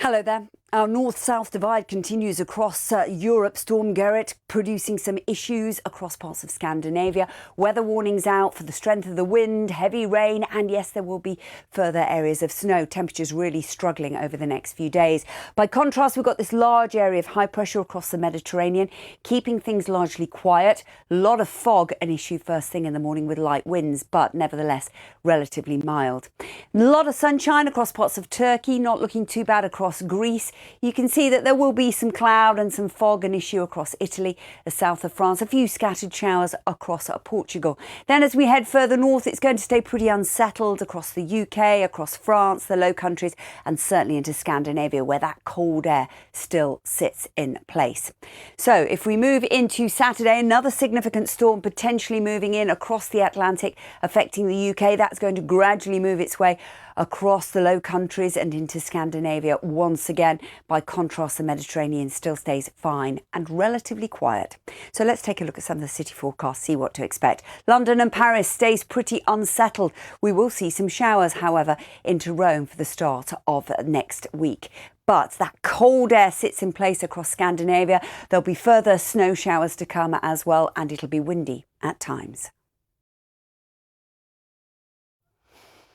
Hello there. Our north-south divide continues across Europe. Storm Gerrit producing some issues across parts of Scandinavia. Weather warnings out for the strength of the wind, heavy rain, and yes, there will be further areas of snow. Temperatures really struggling over the next few days. By contrast, we've got this large area of high pressure across the Mediterranean, keeping things largely quiet. A lot of fog, an issue first thing in the morning with light winds, but nevertheless relatively mild. A lot of sunshine across parts of Turkey, not looking too bad across Greece. You can see that there will be some cloud and some fog, an issue across Italy, the south of France, a few scattered showers across Portugal. Then as we head further north, it's going to stay pretty unsettled across the UK, across France, the Low Countries, and certainly into Scandinavia, where that cold air still sits in place. So if we move into Saturday, another significant storm potentially moving in across the Atlantic, affecting the UK. That's going to gradually move its way across the Low Countries and into Scandinavia once again. By contrast, the Mediterranean still stays fine and relatively quiet. So let's take a look at some of the city forecasts, see what to expect. London and Paris stays pretty unsettled. We will see some showers, however, into Rome for the start of next week. But that cold air sits in place across Scandinavia. There'll be further snow showers to come as well, and it'll be windy at times.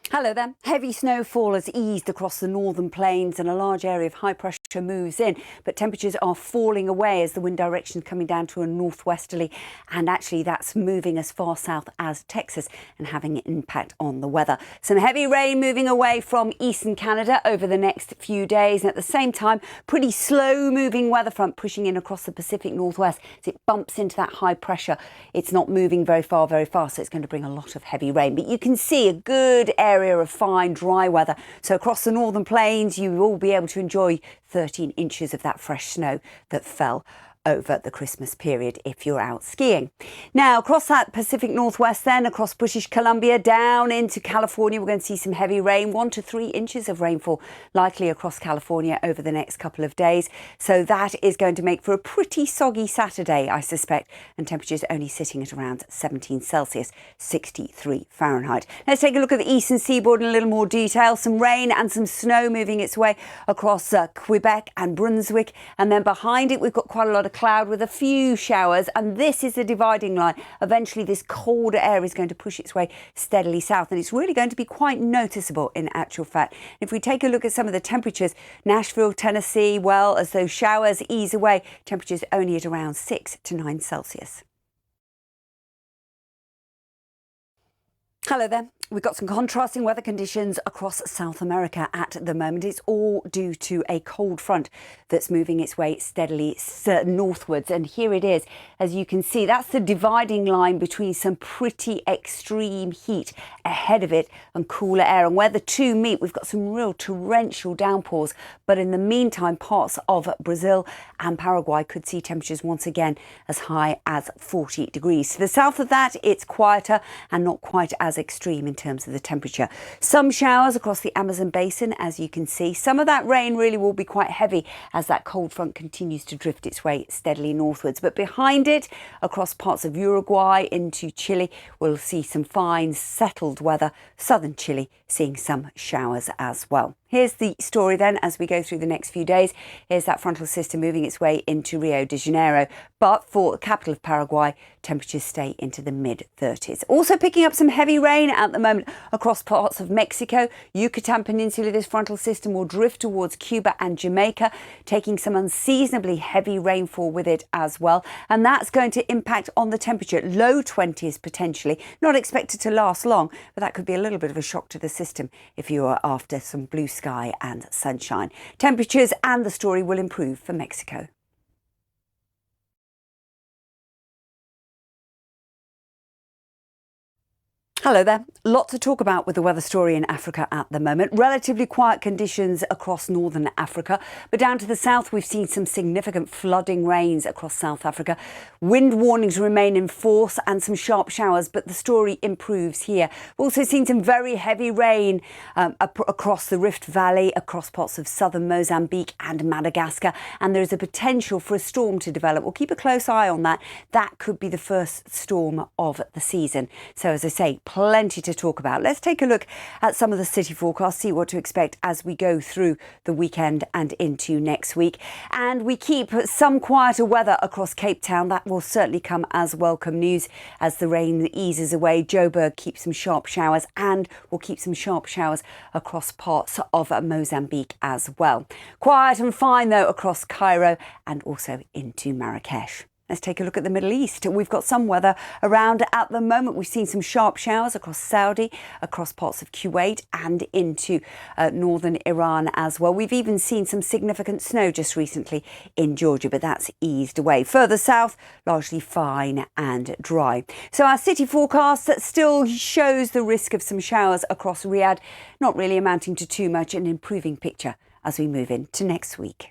Hello there. Heavy snowfall has eased across the northern plains and a large area of high pressure moves in, but temperatures are falling away as the wind direction is coming down to a northwesterly, and actually that's moving as far south as Texas and having an impact on the weather. Some heavy rain moving away from eastern Canada over the next few days, and at the same time pretty slow moving weather front pushing in across the Pacific Northwest as it bumps into that high pressure. It's not moving very fast, so it's going to bring a lot of heavy rain, but you can see a good area of fine dry weather. So across the northern plains you will be able to enjoy 13 inches of that fresh snow that fell over the Christmas period if you're out skiing. Now across that Pacific Northwest, then across British Columbia down into California, we're going to see some heavy rain, 1 to 3 inches of rainfall likely across California over the next couple of days. So that is going to make for a pretty soggy Saturday, I suspect, and temperatures only sitting at around 17 Celsius, 63 Fahrenheit. Let's take a look at the eastern seaboard in a little more detail. Some rain and some snow moving its way across Quebec and Brunswick, and then behind it we've got quite a lot of cloud with a few showers, and this is the dividing line. Eventually this colder air is going to push its way steadily south, and it's really going to be quite noticeable in actual fact. If we take a look at some of the temperatures, Nashville, Tennessee, well, as those showers ease away, temperatures only at around 6 to 9 Celsius. Hello there. We've got some contrasting weather conditions across South America at the moment. It's all due to a cold front that's moving its way steadily northwards. And here it is. As you can see, that's the dividing line between some pretty extreme heat ahead of it and cooler air. And where the two meet, we've got some real torrential downpours. But in the meantime, parts of Brazil and Paraguay could see temperatures once again as high as 40 degrees. To the south of that, it's quieter and not quite as extreme in terms of the temperature. Some showers across the Amazon basin, as you can see. Some of that rain really will be quite heavy as that cold front continues to drift its way steadily northwards. But behind it, across parts of Uruguay into Chile, we'll see some fine settled weather. Southern Chile seeing some showers as well. Here's the story then as we go through the next few days. Here's that frontal system moving its way into Rio de Janeiro. But for the capital of Paraguay, temperatures stay into the mid-30s. Also picking up some heavy rain at the moment across parts of Mexico. Yucatan Peninsula, this frontal system will drift towards Cuba and Jamaica, taking some unseasonably heavy rainfall with it as well. And that's going to impact on the temperature. Low 20s potentially. Not expected to last long, but that could be a little bit of a shock to the system if you are after some blue sky and sunshine. Temperatures and the story will improve for Mexico. Hello there. Lot to talk about with the weather story in Africa at the moment. Relatively quiet conditions across northern Africa, but down to the south we've seen some significant flooding rains across South Africa. Wind warnings remain in force and some sharp showers, but the story improves here. We've also seen some very heavy rain across the Rift Valley, across parts of southern Mozambique and Madagascar, and there is a potential for a storm to develop. We'll keep a close eye on that. That could be the first storm of the season. So as I say, plenty to talk about. Let's take a look at some of the city forecasts, see what to expect as we go through the weekend and into next week. And we keep some quieter weather across Cape Town. That will certainly come as welcome news as the rain eases away. Joburg keeps some sharp showers, and will keep some sharp showers across parts of Mozambique as well. Quiet and fine though across Cairo and also into Marrakesh. Let's take a look at the Middle East. We've got some weather around at the moment. We've seen some sharp showers across Saudi, across parts of Kuwait and into northern Iran as well. We've even seen some significant snow just recently in Georgia, but that's eased away. Further south, largely fine and dry. So our city forecast still shows the risk of some showers across Riyadh, not really amounting to too much, an improving picture as we move into next week.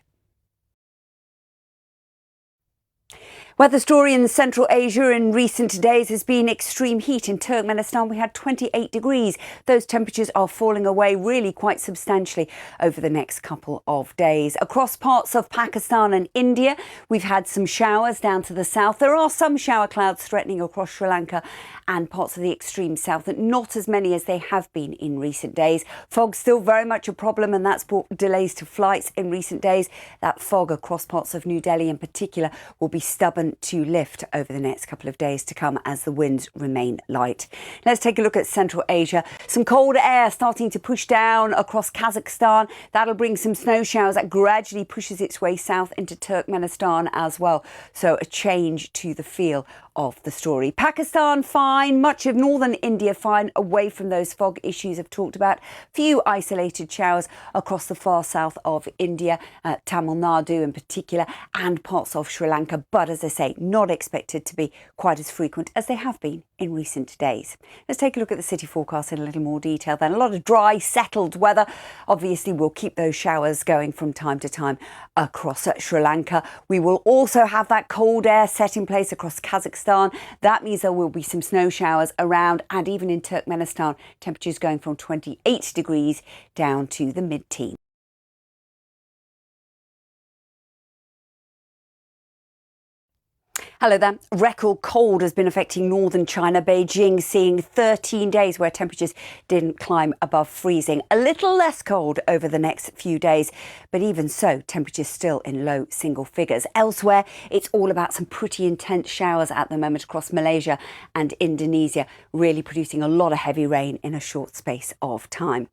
Weather story in Central Asia in recent days has been extreme heat. In Turkmenistan, we had 28 degrees. Those temperatures are falling away really quite substantially over the next couple of days. Across parts of Pakistan and India, we've had some showers down to the south. There are some shower clouds threatening across Sri Lanka and parts of the extreme south, and not as many as they have been in recent days. Fog still very much a problem, and that's brought delays to flights in recent days. That fog across parts of New Delhi in particular will be stubborn to lift over the next couple of days to come as the winds remain light. Let's take a look at Central Asia. Some cold air starting to push down across Kazakhstan. That'll bring some snow showers that gradually pushes its way south into Turkmenistan as well. So a change to the feel of the story. Pakistan fine, much of northern India fine, away from those fog issues I've talked about. Few isolated showers across the far south of India, Tamil Nadu in particular, and parts of Sri Lanka. But as I say, not expected to be quite as frequent as they have been in recent days. Let's take a look at the city forecast in a little more detail then. A lot of dry, settled weather. Obviously, we'll keep those showers going from time to time across Sri Lanka. We will also have that cold air set in place across Kazakhstan. That means there will be some snow showers around, and even in Turkmenistan, temperatures going from 28 degrees down to the mid-teens. Hello there. Record cold has been affecting northern China. Beijing seeing 13 days where temperatures didn't climb above freezing. A little less cold over the next few days, but even so, temperatures still in low single figures. Elsewhere, it's all about some pretty intense showers at the moment across Malaysia and Indonesia, really producing a lot of heavy rain in a short space of time.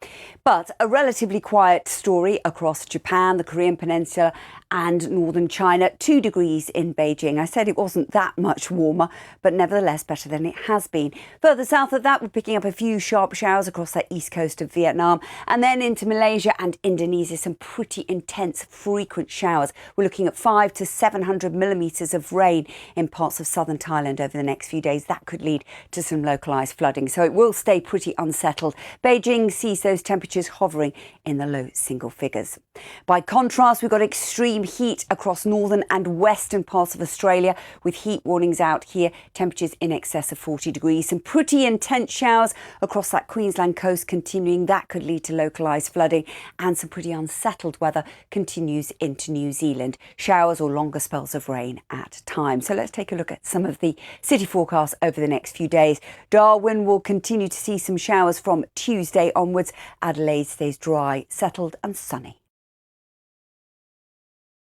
But a relatively quiet story across Japan, the Korean Peninsula and northern China. 2 degrees in Beijing. I said it wasn't that much warmer, but nevertheless better than it has been. Further south of that, we're picking up a few sharp showers across the east coast of Vietnam, and then into Malaysia and Indonesia, some pretty intense frequent showers. We're looking at 500 to 700 millimetres of rain in parts of southern Thailand over the next few days. That could lead to some localised flooding, so it will stay pretty unsettled. Beijing sees those temperatures hovering in the low single figures. By contrast, we've got extreme heat across northern and western parts of Australia, with heat warnings out here, temperatures in excess of 40 degrees. Some pretty intense showers across that Queensland coast continuing. That could lead to localised flooding, and some pretty unsettled weather continues into New Zealand. Showers or longer spells of rain at times. So let's take a look at some of the city forecasts over the next few days. Darwin will continue to see some showers from Tuesday onwards. Adelaide stays dry, settled and sunny.